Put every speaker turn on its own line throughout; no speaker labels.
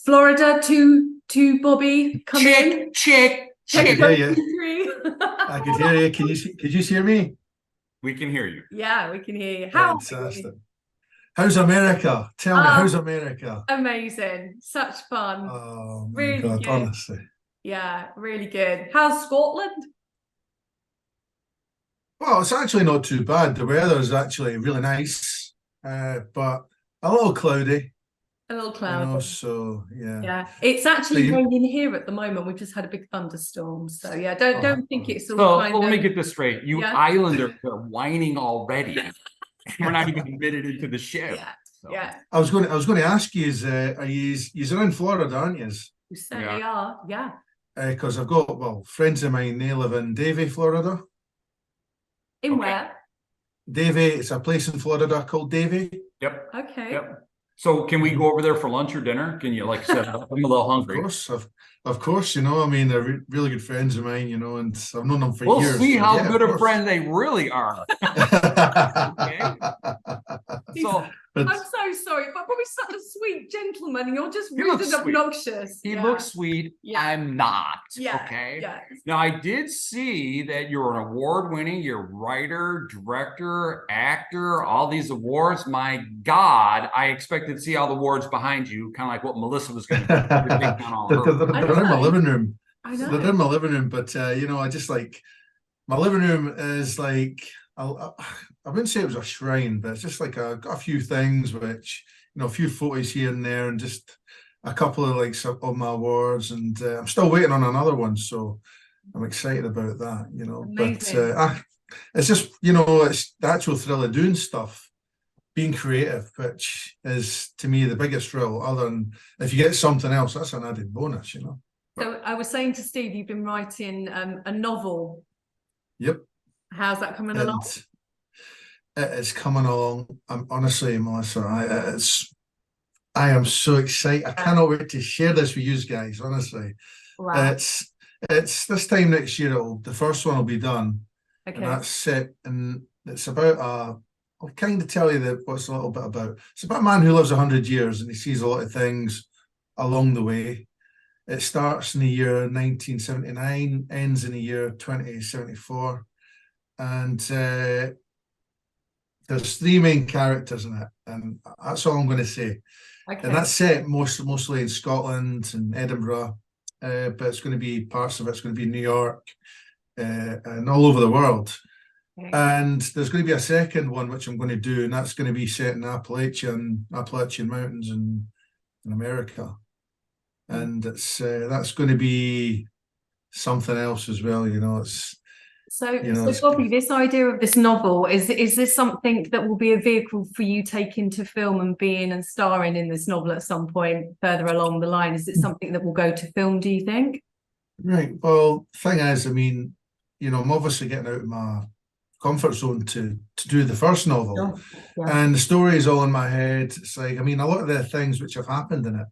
Florida to Bobby. Come in.
Check.
I could hear you.
3.
I could hear you. Could you hear me?
We can hear you.
Yeah, we can hear you. How
Fantastic. How's America? Tell me, how's America?
Amazing. Such fun.
Oh my
Really
God,
good.
honestly.
Yeah, really good. How's Scotland?
Well, it's actually not too bad. The weather is actually really nice, but a little cloudy.
A little cloudy.
So yeah.
Yeah, it's actually raining here at the moment. We've just had a big thunderstorm, so yeah, don't think it's all
So
kind of.
let me get this straight. You Islanders are whining already. We're not even admitted into the ship.
Yeah,
so.
yeah.
I was going to ask you, are you in Florida, aren't you?
You certainly are. Yeah.
Because I've got friends of mine. They live in Davie, Florida.
In where?
Davie. It's a place in Florida called Davie.
Yep.
Okay.
Yep. So can we go over there for lunch or dinner? Can you set up? I'm a little hungry.
Of course, they're really good friends of mine, and I've known them for years.
We'll see how good a friend they really are. Okay.
So I'm so sorry, but Bobby's such a sweet gentleman, and you're just rude and obnoxious.
He looks sweet. Yeah. I'm not.
Yeah.
Okay.
Yeah.
Now I did see that you're an award-winning, you're writer, director, actor, all these awards. My God, I expected to see all the awards behind you, kind of like what Melissa was going to do.
They're in my living room.
I know.
They're in my living room, but I just like my living room is like I wouldn't say it was a shrine, but it's just like got a few things which a few photos here and there, and just a couple of some of my awards, and I'm still waiting on another one, so I'm excited about that.
Amazing.
But it's just it's the actual thrill of doing stuff, being creative, which is to me the biggest thrill. Other than if you get something else, that's an added bonus.
So I was saying to Steve, you've been writing a novel.
Yep.
How's that coming along?
It is coming along. Honestly, Melissa, I am so excited. I cannot wait to share this with you guys. Honestly,
wow.
It's this time next year. The first one will be done,
okay.
And that's set. And it's about I'll kind of tell you what's a little bit about. It's about a man who lives 100 years and he sees a lot of things along the way. It starts in the year 1979, ends in the year 2074, and there's 3 main characters in it, and that's all I'm going to say. Okay. And that's set mostly in Scotland and Edinburgh, but it's going to be parts of it's going to be New York and all over the world. Okay. And there's going to be a second one which I'm going to do, and that's going to be set in Appalachian Mountains in America. And it's that's going to be something else as well.
So Bobby, this idea of this novel, is this something that will be a vehicle for you taking to film and being and starring in this novel at some point further along the line? Is it something that will go to film, do you think?
Right. Well, thing is, I'm obviously getting out of my comfort zone to do the first novel. Yeah. And the story is all in my head. It's like, a lot of the things which have happened in it,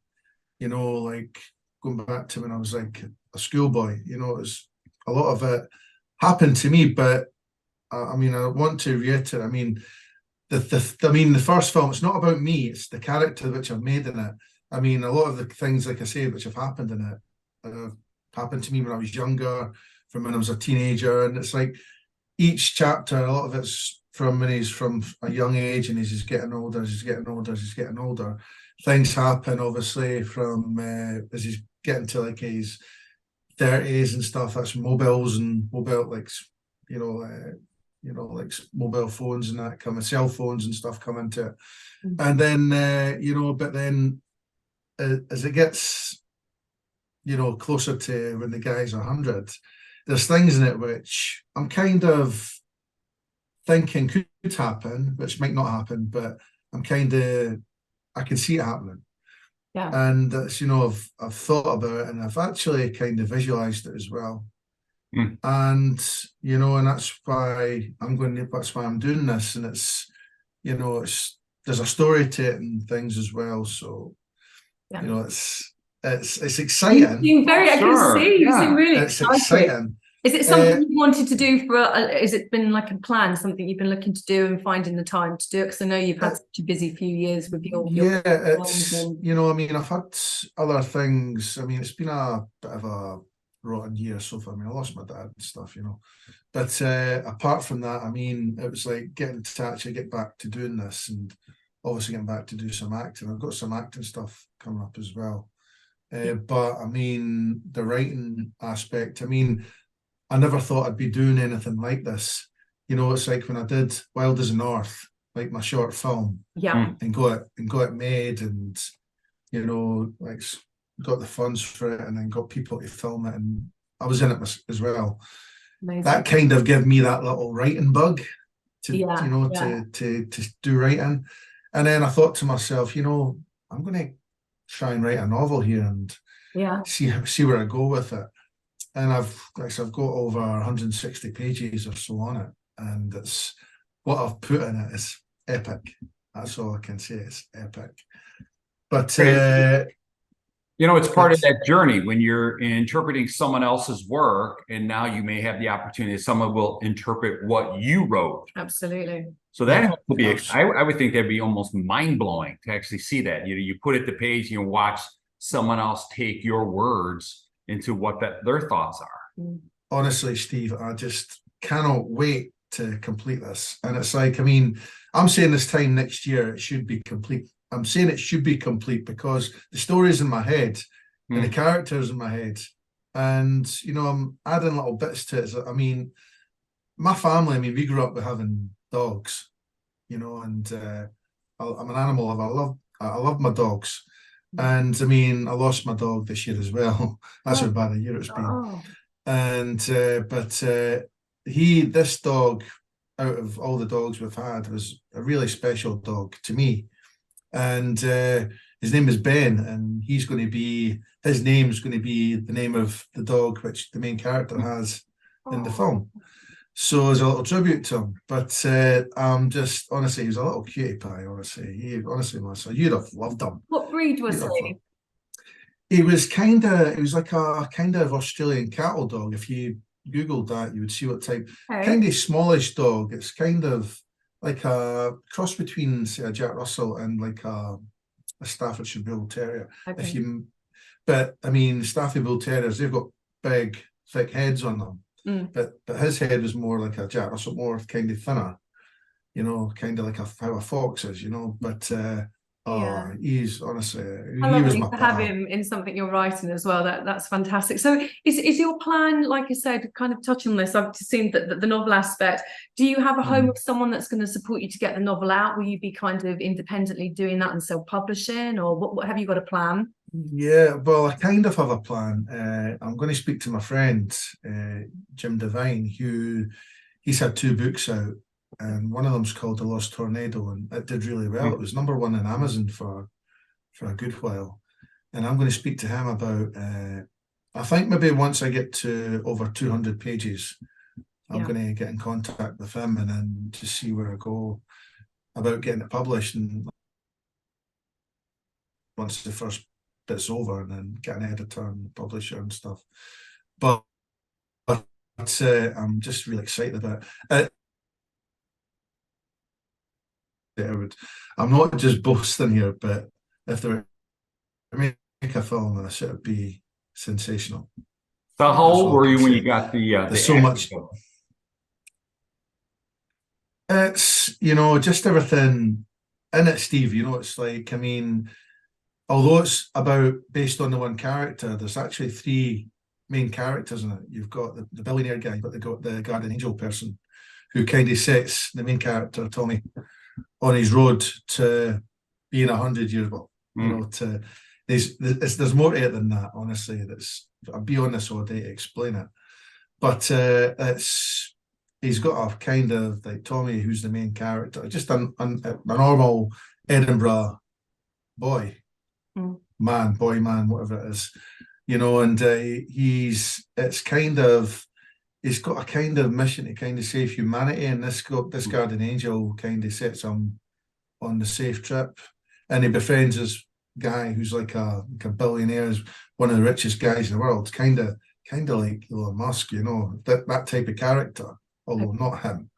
like going back to when I was like a schoolboy, it's a lot of it happened to me, but I want to reiterate. The first film, it's not about me; it's the character which I've made in it. A lot of the things, like I say, which have happened in it, happened to me when I was younger, from when I was a teenager, and it's like each chapter, a lot of it's from when he's from a young age, and he's getting older, Things happen, obviously, from as he's getting to like his 30s and stuff. That's mobile like mobile phones and that coming, cell phones and stuff come into it. And then but then as it gets closer to when the guy's 100, there's things in it which I'm kind of thinking could happen, which might not happen, but I can see it happening. Yeah. And that's, I've thought about it, and I've actually kind of visualized it as well. And and that's why I'm doing this, and it's there's a story to it and things as well. So it's exciting.
You seem very, I can see you seem really excited.
Exciting.
Is it something you wanted to do for, has it been like a plan, something you've been looking to do and finding the time to do it? Because I know you've had such a busy few years with your
it's,
and...
you know, I mean, I've had other things. I mean, it's been a bit of a rotten year so far. I mean, I lost my dad and stuff, you know. But apart from that, I mean, it was like getting to actually get back to doing this and obviously getting back to do some acting. I've got some acting stuff coming up as well. But I mean, the writing aspect, I mean, I never thought I'd be doing anything like this. You know, it's like when I did Wild as the North, like my short film, and got it made, and you know, like got the funds for it, and then got people to film it, and I was in it as well. Amazing. That kind of gave me that little writing bug to you know to do writing, and then I thought to myself, you know, I'm going to try and write a novel here and see where I go with it. And I've got over 160 pages or so on it, and it's what I've put in it is epic. That's all I can say. It's epic. But
you know, it's part of that journey when you're interpreting someone else's work, and now you may have the opportunity. Someone will interpret what you wrote.
Absolutely.
So that has to be. I would think that'd be almost mind blowing to actually see that. You know, you put it to page, you watch someone else take your words into what their thoughts are.
Honestly, Steve, I just cannot wait to complete this. And it's like, I mean, I'm saying this time next year it should be complete. I'm saying it should be complete because the story's in my head and the characters in my head. And, you know, I'm adding little bits to it. So, I mean, my family, I mean, we grew up with having dogs, you know, and I'm an animal lover. I love my dogs. And I mean, I lost my dog this year as well. That's how bad a year it's been. And this dog, out of all the dogs we've had, was a really special dog to me. And his name is Ben, and his name's going to be the name of the dog which the main character has in the film. So as a little tribute to him, but I'm just honestly, he was a little cutie pie. Honestly, Melissa, you'd have loved him.
What breed was he?
He was like a kind of Australian cattle dog. If you Googled that, you would see what type. Kind of smallish dog. It's kind of like a cross between, say, a Jack Russell and like a Staffordshire Bull Terrier. But I mean, Staffy Bull Terriers, they've got big, thick heads on them. But his head was more like a Jack Russell, more kind of thinner, you know, kind of like how a fox is, you know. But he's honestly, he was my
to have him in something you're writing as well. That's fantastic. So is your plan, like I said, kind of touch on this? I've seen that the novel aspect. Do you have a home with someone that's going to support you to get the novel out? Will you be kind of independently doing that and self-publishing, or what have you got a plan?
Yeah, well, I kind of have a plan. I'm going to speak to my friend, Jim Devine, he's had 2 books out, and one of them's called The Lost Tornado, and it did really well. It was #1 on Amazon for a good while. And I'm going to speak to him about, I think maybe once I get to over 200 pages, I'm going to get in contact with him and then just see where I go about getting it published. And once the first bit's over, and then get an editor and publisher and stuff. But I'm just really excited about it. I'm not just boasting here, but if they were to make a film of this, it would be sensational.
So how old were you when you got the
so much? It's, you know, just everything in it, Steve. You know, it's like, I mean, although it's based on the one character, there's actually 3 main characters in it. You've got the billionaire guy, but the guardian angel person, who kind of sets the main character, Tommy, on his road to being 100 years old. You know, there's more to it than that. Honestly, I'll be on this all day to explain it. But he's got a kind of like Tommy, who's the main character, just a normal Edinburgh boy. Man, whatever it is, you know, and he's got a kind of mission to kind of save humanity, and this guardian angel kind of sets him on the safe trip, and he befriends this guy who's like a billionaire, one of the richest guys in the world, kind of kind of like Elon Musk, you know, that type of character, although not him.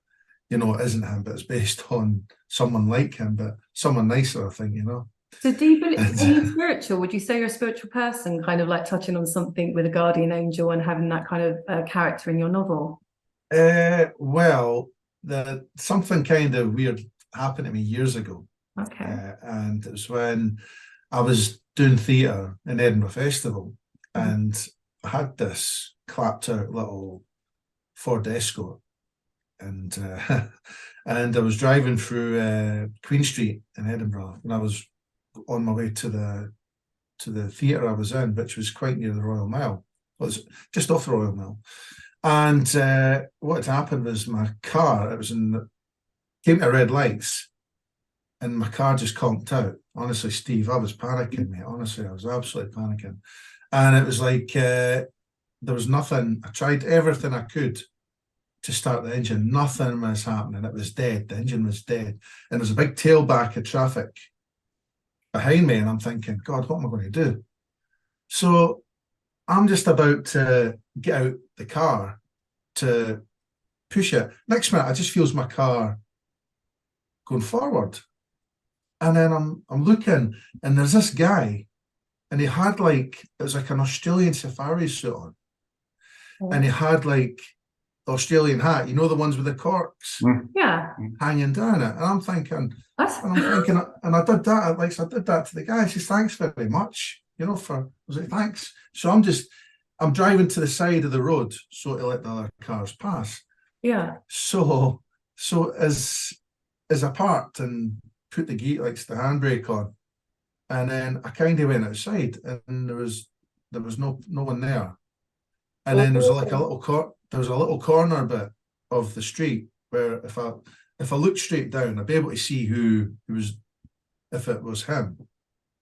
You know, it isn't him, but it's based on someone like him, but someone nicer, I think, you know.
So do you believe, are you spiritual? Would you say you're a spiritual person, kind of like touching on something with a guardian angel and having that kind of character in your novel?
Well, something kind of weird happened to me years ago.
Okay.
And it was when I was doing theatre in Edinburgh Festival, and I had this clapped out little Ford Escort, and and I was driving through Queen Street in Edinburgh, and I was on my way to the theatre I was in, which was quite near the Royal Mile. It was just off the Royal Mile. And what had happened was my car, came to red lights, and my car just conked out. Honestly, Steve, I was panicking, mate. Honestly, I was absolutely panicking. And it was like, there was nothing. I tried everything I could to start the engine. Nothing was happening. It was dead. The engine was dead. And there's a big tailback of traffic behind me. And I'm thinking, God, what am I going to do? So I'm just about to get out the car to push it. Next minute, I just feels my car going forward. And then I'm looking, and there's this guy, and he had it was like an Australian safari suit on. And he had like the Australian hat, you know, the ones with the corks hanging down it. And I'm thinking, and I did that, I did that to the guy. He says, thanks very much, you know, I was like, thanks. So I'm driving to the side of the road so to let the other cars pass.
Yeah.
So as I parked and put the the handbrake on, and then I kind of went outside, and there was no one there. And then there was a little corner bit of the street where if I looked straight down, I'd be able to see who was, if it was him.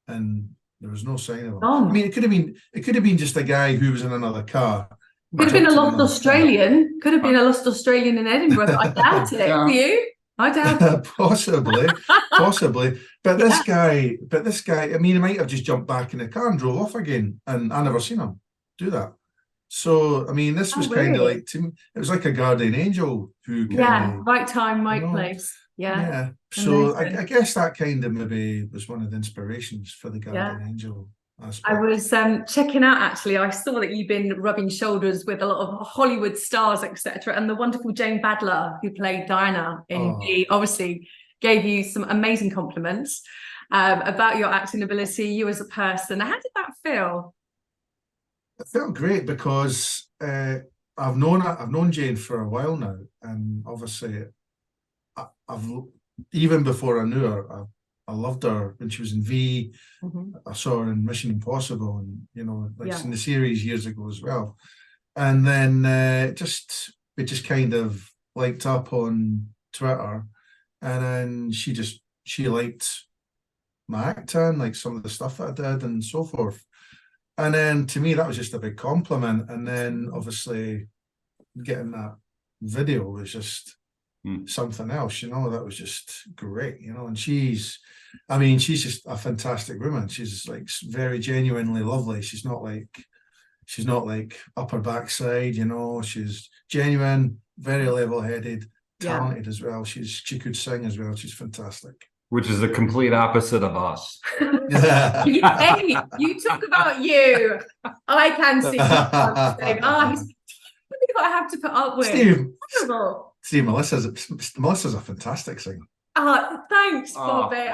And there was no sign of him. I mean, it could have been just a guy who was in another car.
Could have been a lost Australian. Could have been a lost Australian in Edinburgh. But I doubt it. For you? I doubt it. Possibly. But this guy, I mean, he might have just jumped back in the car and drove off again, and I never seen him do that. So, I mean, this was kind of like, to me, it was like a guardian angel who right time, right place.
Yeah. So I guess that kind of maybe was one of the inspirations for the guardian angel aspect.
I was checking out, actually, I saw that you've been rubbing shoulders with a lot of Hollywood stars, etc. And the wonderful Jane Badler, who played Diana in V, obviously gave you some amazing compliments about your acting ability, you as a person. How did that feel?
It felt great because I've known Jane for a while now, and obviously I've even before I knew her, I loved her when she was in V. I saw her in Mission Impossible, and you know, in the series years ago as well. And then we just kind of liked up on Twitter, and then she liked my acting, like some of the stuff that I did, and so forth. And then to me, that was just a big compliment. And then obviously getting that video was just something else, you know, that was just great, you know. And she's just a fantastic woman. She's like very genuinely lovely. She's not like upper backside, you know. She's genuine, very level-headed, talented as well. She could sing as well. She's fantastic.
Which is the complete opposite of us.
Hey, you talk about you. I can see. What I have to put up with.
Steve, Melissa's a fantastic singer.
Thanks, Bobby.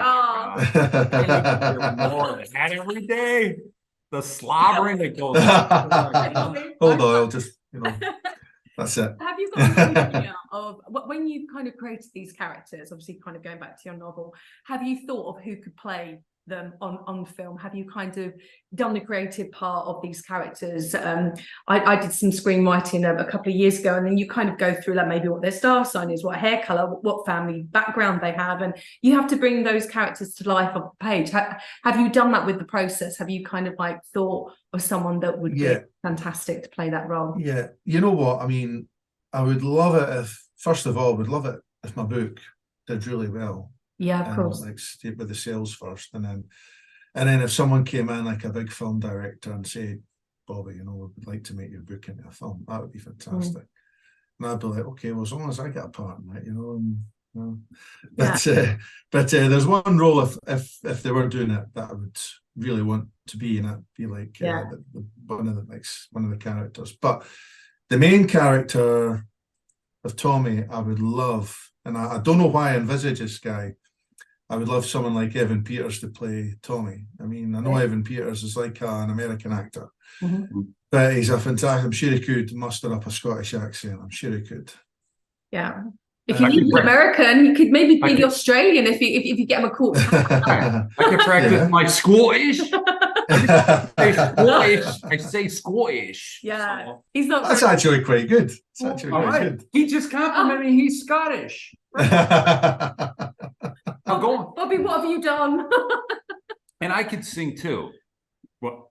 More of that every day. The slobbering that goes on.
Hold on, I'll just, you know. That's it.
Have you got an idea of when you've kind of created these characters, obviously kind of going back to your novel, have you thought of who could play them on film? Have you kind of done the creative part of these characters? I did some screenwriting a couple of years ago, and then you kind of go through like maybe what their star sign is, what hair color, what family background they have, and you have to bring those characters to life on the page. Have you done that with the process? Have you kind of like thought of someone that would be fantastic to play that role?
Yeah, you know what, I mean, I would love it if, first of all, if my book did really well.
Yeah, of course.
Like stay with the sales first, and then if someone came in like a big film director and said, Bobby, you know, we'd like to make your book into a film. That would be fantastic. And I'd be like, okay, well, as long as I get a part in it, you know. And, you know. But there's one role if they were doing it that I would really want to be in it, be like one of the characters. But the main character of Tommy, I would love, and I don't know why I envisage this guy. I would love someone like Evan Peters to play Tommy. I mean, I know Evan Peters is like an American actor, but he's a fantastic. I'm sure he could muster up a Scottish accent. I'm sure he could.
Yeah. If you need an American, you could maybe be the Australian if you get him a call.
I can practice my Scottish. I say Scottish.
Yeah,
so.
he's not.
That's actually quite good. It's actually quite good.
He just complimented me. He's Scottish. I'm going.
Bobby, what have you done?
And I could sing too. What?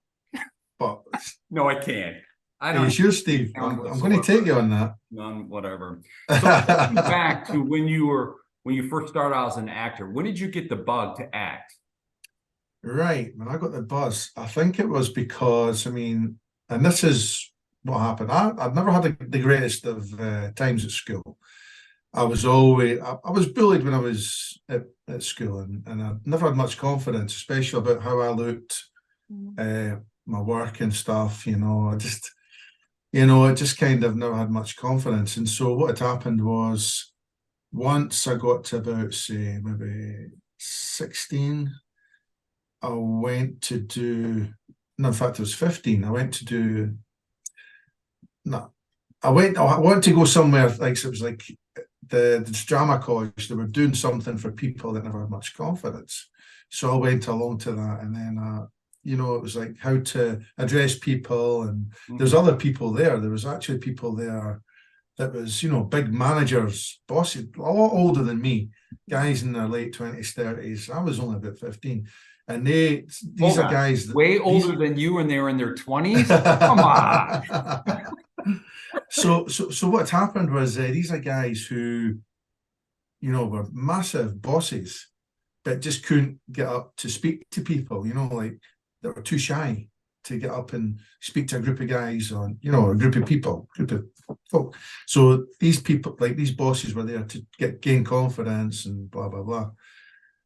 But
no, I can't. I
don't. Are you sure, Steve? I'm going to take you on that.
None, whatever. So back to when you first started out as an actor. When did you get the bug to act?
Right, when I got the buzz, I think it was because, I mean, and this is what happened. I've never had the greatest of times at school. I was bullied when I was at school, and I never had much confidence, especially about how I looked, my work and stuff. You know, I just kind of never had much confidence. And so what had happened was, once I got to about, say, maybe 16. I went to do, no, in fact, it was 15. I wanted to go somewhere, like, so it was like the drama college. They were doing something for people that never had much confidence. So I went along to that. And then, you know, it was like how to address people. And there's other people there. There was actually people there that was, you know, big managers, bosses, a lot older than me, guys in their late 20s, 30s. I was only about 15. And these are guys that,
way older than you, and they were in their 20s. Come on.
So what happened was these are guys who, you know, were massive bosses, but just couldn't get up to speak to people. You know, like they were too shy to get up and speak to a group of guys, or, you know, a group of people, group of folk. So these people, like these bosses, were there to gain confidence and blah blah blah.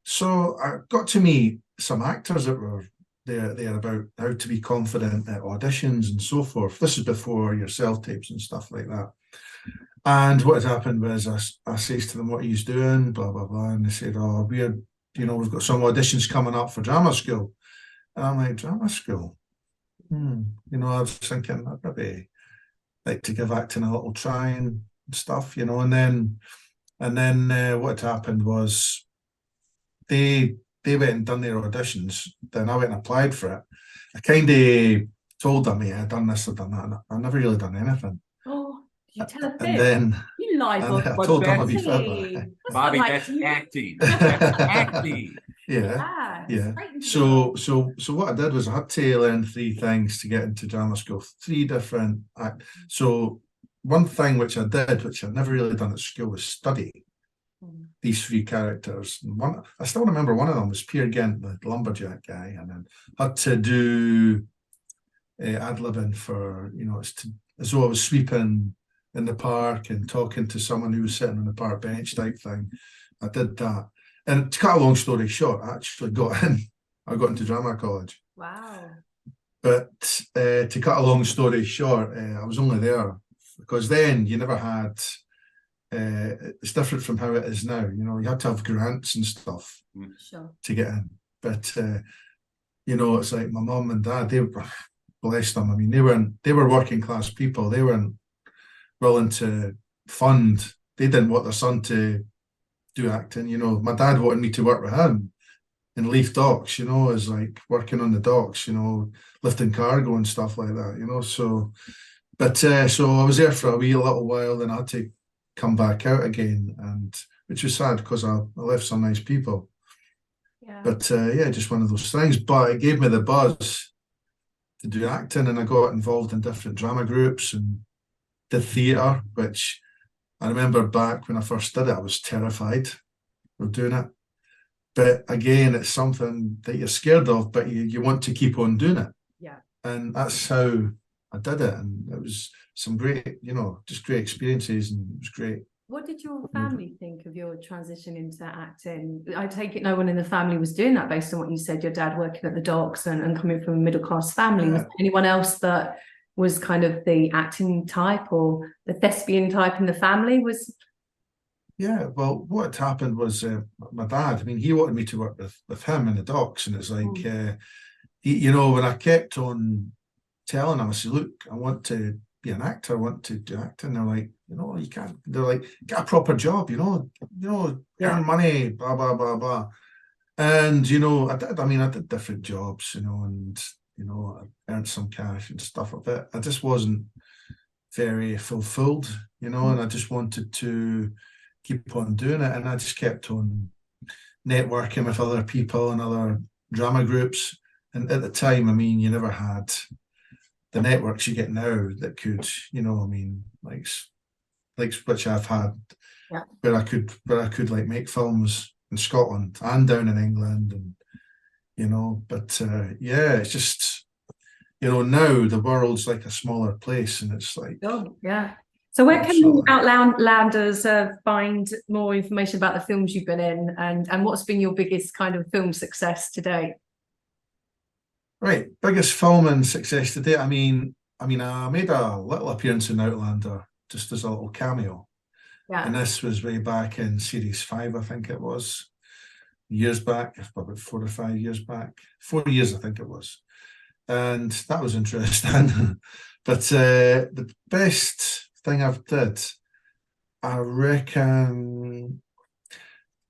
So I got to meet some actors that were there about how to be confident at auditions and so forth. This is before your self-tapes and stuff like that. And what had happened was I says to them, what are you doing? Blah, blah, blah. And they said, oh, we've got some auditions coming up for drama school. And I'm like, drama school? You know, I was thinking I'd maybe like to give acting a little try and stuff, you know. And then what had happened was they went and done their auditions. Then I went and applied for it. I kind of told them, yeah, I'd done this, I'd done that. And I never really done anything.
Oh, you tell a
And then
you lie, Bobby.
I told them I'd be fibber.
Bobby, that's acting. That's acting.
Yeah. So what I did was I had to learn 3 things to get into drama school. 3 different So one thing which I did, which I'd never really done at school, was study these 3 characters. And I still remember one of them was Peer Gynt, the lumberjack guy, and then had to do ad-libbing for, you know, as though I was sweeping in the park and talking to someone who was sitting on the park bench type thing. I did that. And to cut a long story short, I actually got in. I got into drama college.
Wow.
But to cut a long story short, I was only there because then you never had, it's different from how it is now. You know, you had to have grants and stuff to get in. But, you know, it's like my mum and dad, they were, bless them. I mean, they were working class people. They weren't willing to fund. They didn't want their son to do acting. You know, my dad wanted me to work with him in Leaf docks, you know, as like working on the docks, you know, lifting cargo and stuff like that, you know. So, but so I was there for a little while, then I had to come back out again, and which was sad because I left some nice people. Yeah. But yeah, just one of those things. But it gave me the buzz to do acting, and I got involved in different drama groups and did theatre, which I remember back when I first did it, I was terrified of doing it. But again, it's something that you're scared of, but you want to keep on doing it.
Yeah.
And that's how I did it, and it was some great, just great experiences, and it was great.
What did your family think of your transition into acting? I take it no one in the family was doing that based on what you said, your dad working at the docks and coming from a middle-class family. Was there anyone else that was kind of the acting type or the thespian type in the family?
Yeah, well, what had happened was my dad, I mean, he wanted me to work with him in the docks, and it's like, when I kept on telling him, I said, look, I want to be an actor, I want to do acting. They're like, you can't. They're like, get a proper job, earn money, blah, blah, blah, blah. And, I did different jobs, and, I earned some cash and stuff like that. I just wasn't very fulfilled, and I just wanted to keep on doing it. And I just kept on networking with other people and other drama groups. And at the time, I mean, you never had the networks you get now that could, like which I've had, where I could like make films in Scotland and down in England, and it's just now the world's like a smaller place, and it's like,
so where can Outlanders find more information about the films you've been in, and what's been your biggest kind of film success to date?
Right, biggest film and success to date. I mean, I made a little appearance in Outlander just as a little cameo. Yeah. And this was way back in series 5, I think it was. Years back, about 4 or 5 years back. 4 years, I think it was. And that was interesting. But the best thing I've did, I reckon,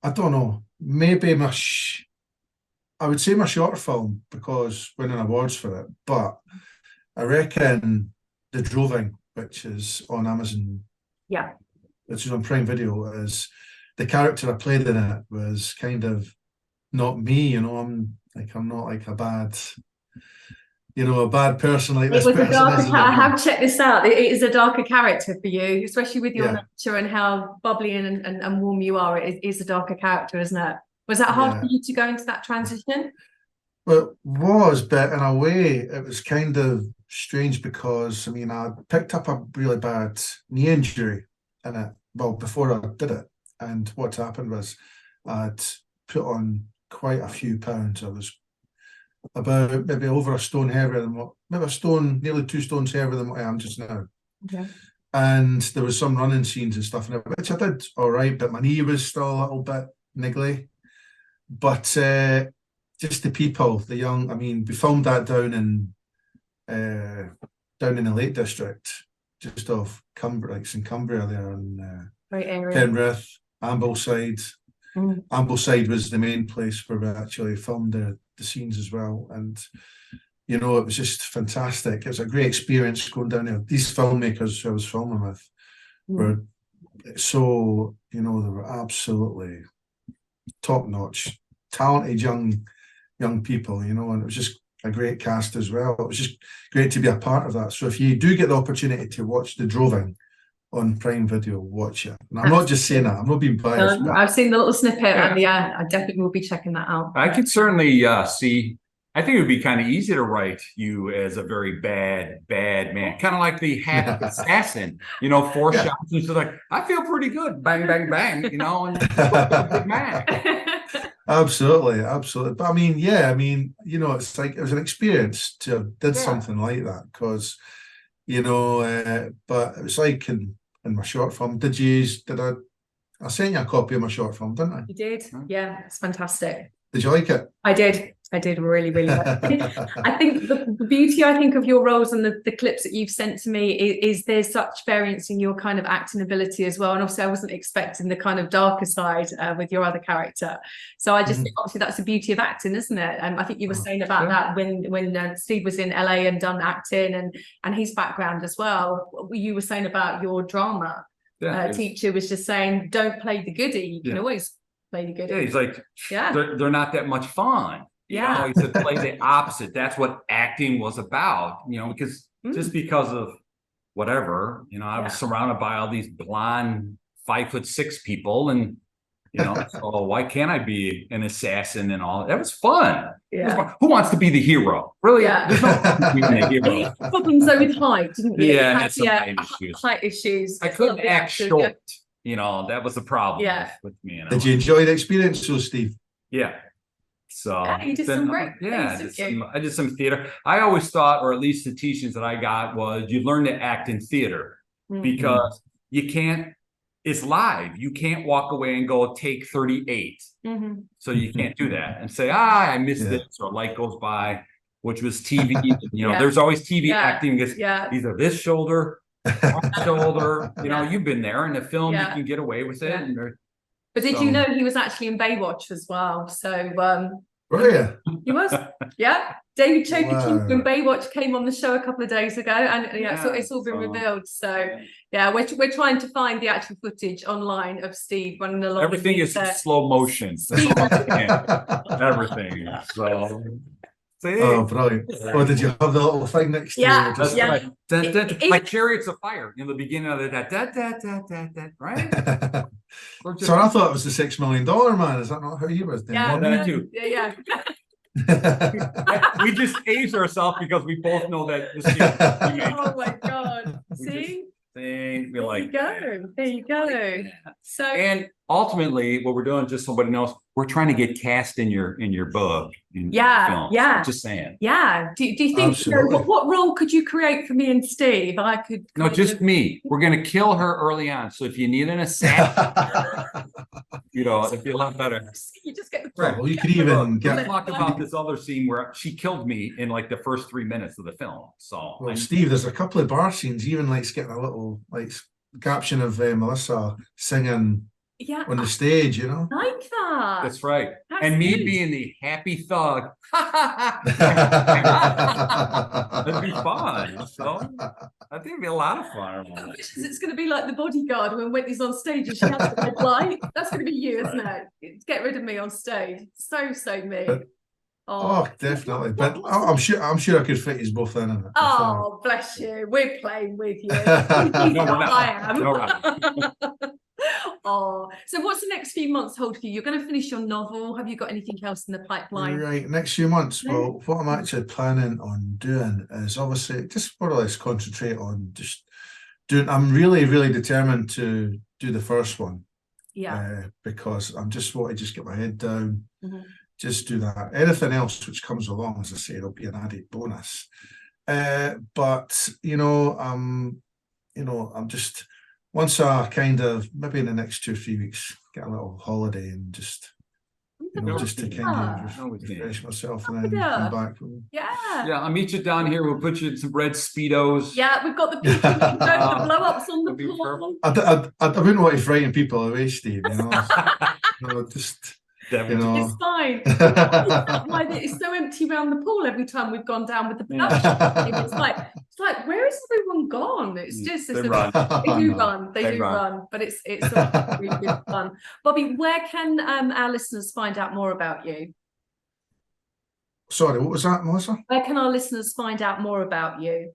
I don't know, maybe I would say my short film, because winning awards for it, but I reckon The Droving, which is on Amazon, which is on Prime Video, is the character I played in it was kind of not me, I'm not like a bad person like this person is.
I have checked this out. It is a darker character for you, especially with your nature and how bubbly and warm you are. It is a darker character, isn't it? Was that hard for you to go into that transition?
Well, it was, but in a way, it was kind of strange because, I picked up a really bad knee injury in it, before I did it. And what happened was I'd put on quite a few pounds. I was about maybe over a stone heavier than nearly 2 stones heavier than what I am just now. Okay. And there was some running scenes and stuff in it, which I did all right, but my knee was still a little bit niggly. But just the people, the young, we filmed that down in the Lake District, just off Cumbria, like St Cumbria there, and Penrith, Ambleside. Ambleside was the main place where we actually filmed the scenes as well. And, it was just fantastic. It was a great experience going down there. These filmmakers who I was filming with were so, they were absolutely top-notch, talented young people, and it was just a great cast as well. It was just great to be a part of that. So if you do get the opportunity to watch The Droving on Prime Video, watch it. And I'm not just saying that, I'm not being biased.
I've seen the little snippet, and I definitely will be checking that out.
I could certainly see. I think it would be kind of easy to write you as a very bad man, kind of like the Happy Assassin, 4 shots and so like, I feel pretty good, bang, bang, bang, and Big Mac.
Absolutely. But it's like, it was an experience to have did something like that, because, but it was like in my short film, I sent you a copy of my short film, didn't I?
You did, yeah, it's fantastic.
Did you like it?
I did really, really like it. I think the beauty, of your roles and the clips that you've sent to me is there's such variance in your kind of acting ability as well. And obviously I wasn't expecting the kind of darker side with your other character. So I just think obviously that's the beauty of acting, isn't it? And I think you were saying about that when Steve was in LA and done acting and his background as well. You were saying about your drama teacher was just saying, don't play the goodie. You can always play the goodie.
Yeah, he's like, they're not that much fun. He said play the opposite. That's what acting was about, because just because of whatever, I was surrounded by all these blonde 5'6" people, and So why can't I be an assassin and all? That was fun.
Yeah.
Who wants to be the hero? Really?
Yeah.
There's no point in being the hero.
Problems though with height, didn't you?
Yeah,
Had,
some height issues.
height issues.
I couldn't
Lovely
act
actors,
short. That was the problem
Yeah.
with me.
Did you enjoy the experience, so Steve?
Yeah. So
Yeah, you did some great
I
things,
I did some theater. I always thought, or at least the teachings that I got was you learn to act in theater because you can't, it's live. You can't walk away and go take 38. So you can't do that and say, I missed this, or light goes by, which was TV. There's always TV acting because either this shoulder, that shoulder, you've been there in the film, you can get away with it.
But did you know he was actually in Baywatch as well? So he was, David Choker from Baywatch came on the show a couple of days ago, and so it's all been revealed. So we're trying to find the actual footage online of Steve running along.
Everything is slow motion. Everything. So.
Oh, brilliant. Oh, did you have the little thing next to you?
That's right. Like Chariots of Fire in the beginning of the right?
So I thought it was the $6 million man. Is that not how you were doing?
That too. We just aged ourselves because we both know that this
oh my God. See?
There
you go. So,
and ultimately what we're doing, just so somebody knows, we're trying to get cast in your book. Just saying.
Do you think what role could you create for me and Steve? I could
just me. We're gonna kill her early on. So if you need an assassin, it'd be a lot better.
You just get the
well, you could even
talk about this other scene where she killed me in like the first 3 minutes of the film. So
Steve, there's a couple of bar scenes, even like getting a little caption of Melissa singing on the stage,
like that.
That's right. And me being the happy thug. That'd be fun. So I think it'd be a lot of fun.
It's going to be like The Bodyguard when Whitney's on stage and she has the red light. That's going to be you, isn't it? Get rid of me on stage. So me.
Oh, definitely. But I'm sure I could fit you both in it.
Oh, bless you. We're playing with you. No, we're not. I am.
No,
oh, so what's the next few months hold for you? You're going to finish your novel. Have you got anything else in the pipeline?
Right, next few months. Well, what I'm actually planning on doing is obviously just more or less concentrate on just doing. I'm really, really determined to do the first one. Because I'm just want to just get my head down. Just do that. Anything else which comes along, as I say, it'll be an added bonus. But I'm just, once I kind of, maybe in the next 2 or 3 weeks, get a little holiday and just just to kind of refresh myself and then come back.
I'll meet you down here. We'll put you in some red Speedos.
Yeah, we've got the people the blow-ups on the pool.
I wouldn't want to frighten people away, Steve, just...
It's fine. It's so empty around the pool every time we've gone down with the production. It's like where is everyone gone? It's just
they do
run, but it's all really good fun. Bobby, where can our listeners find out more about you?
Sorry, what was that, Melissa?
Where can our listeners find out more about you?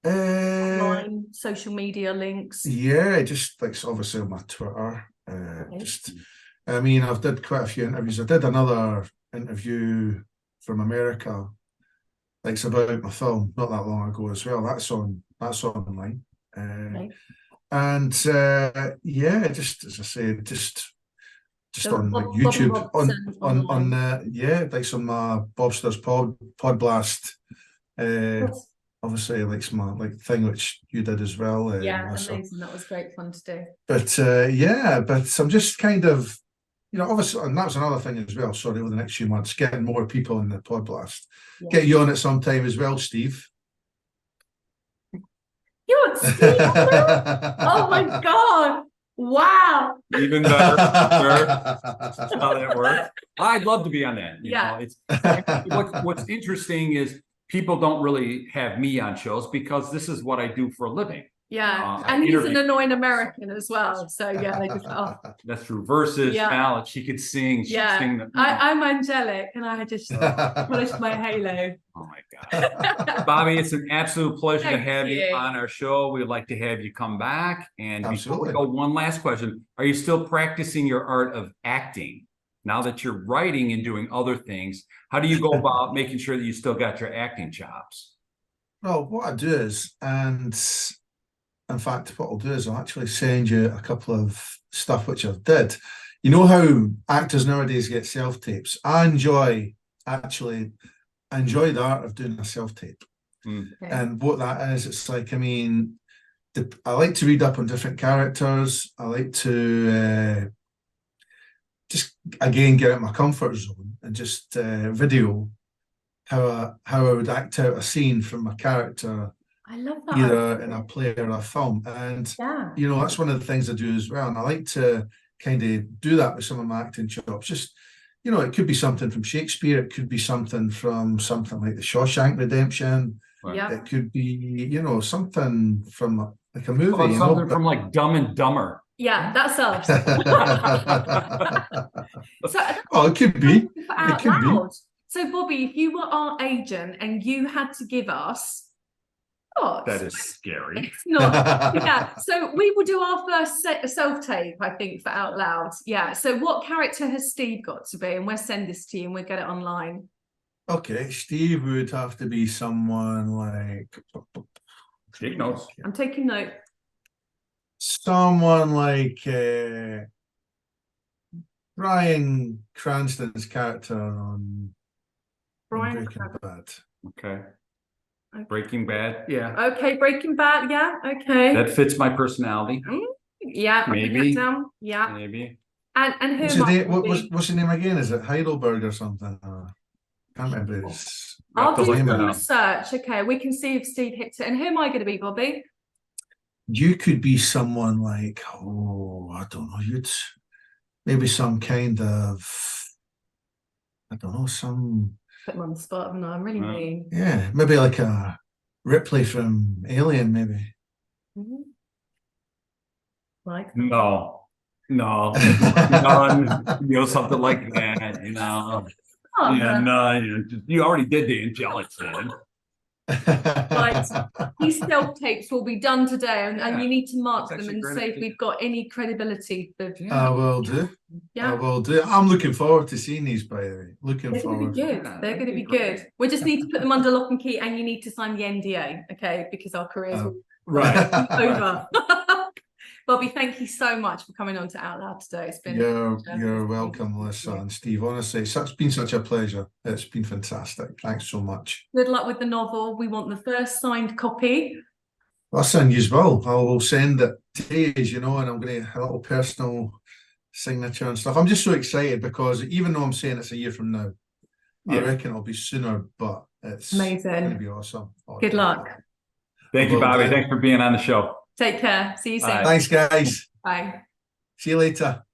Online, social media links.
Yeah, just like obviously on my Twitter. I mean, I've did quite a few interviews. I did another interview from America, it's about my film, not that long ago as well. That's online. And just as I said, just on like YouTube, on like on my Bobster's Pod Blast. Obviously, like my thing which you did as well.
Amazing. That was great fun to do.
But but I'm just kind of, obviously, and that's another thing as well. Sorry, over the next few months, getting more people in the Pod Blast. Get you on it sometime as well, Steve.
You want Steve? Oh my God! Wow.
Even better. That's how that works. I'd love to be on that. You know, it's what's interesting is people don't really have me on shows because this is what I do for a living.
Yeah, and he's an annoying American as well. So yeah, they just
That's true. Versus Mallet, she could sing. She could sing the,
I'm angelic, and I just polished my halo.
Oh my God, Bobby, it's an absolute pleasure to have you on our show. We'd like to have you come back. And before we go, one last question: are you still practicing your art of acting now that you're writing and doing other things? How do you go about making sure that you still got your acting chops?
Well, what I do is, and in fact, what I'll do is I'll actually send you a couple of stuff which I've did. You know how actors nowadays get self-tapes? I enjoy the art of doing a self-tape. And what that is, it's like, I mean, I like to read up on different characters. I like to just, again, get out of my comfort zone and just video how I would act out a scene from a character.
I love that.
Either in a play or a film. And, you know, that's one of the things I do as well. And I like to kind of do that with some of my acting chops. Just, you know, it could be something from Shakespeare. It could be something from something like The Shawshank Redemption. It could be, you know, something from like a movie.
Something from like Dumb and Dumber.
Yeah, that's us.
Oh, it could be. It could be.
So, Bobby, if you were our agent and you had to give us
that is scary.
It's not. Yeah. So we will do our first self-tape, I think, for Out Loud. Yeah. So what character has Steve got to be? And we'll send this to you and we'll get it online.
Okay. Steve would have to be someone like...
Take notes.
I'm taking note.
Someone like Bryan Cranston's character on Breaking Bad.
Okay. Breaking Bad,
Okay, Breaking Bad, okay.
That fits my personality.
Yeah,
maybe.
Yeah,
maybe.
And who?
What's his name again? Is it Heidelberg or something? I can't remember his.
I'll do some research. Okay, we can see if Steve hits it. And who am I going to be, Bobby?
You could be someone like, I don't know. You'd maybe some kind of, I don't know, some.
Put him on the spot, and I'm really mean.
Yeah, maybe like a Ripley from Alien, maybe.
Like
no, you know, something like that, you know. You already did the angelic thing.
Right, these self-tapes will be done today, and you need to mark them and say if we've got any credibility.
I will do. I will do. I'm looking forward to seeing these, by the way. Looking forward.
They're going to be good. We just need to put them under lock and key, and you need to sign the NDA, okay? Because our careers will over. Bobby, thank you so much for coming on to Out Loud today. It's been
you're welcome, Melissa and Steve. Honestly, it's been such a pleasure. It's been fantastic. Thanks so much.
Good luck with the novel. We want the first signed copy.
I'll send you as well. I will send it to you, you know, and I'm going to have a little personal signature and stuff. I'm just so excited because even though I'm saying it's a year from now, I reckon it'll be sooner, but it's
amazing.
Going to be awesome.
Good luck.
Thank you, Bobby. Thanks for being on the show.
Take care. See you soon.
Thanks, guys.
Bye.
See you later.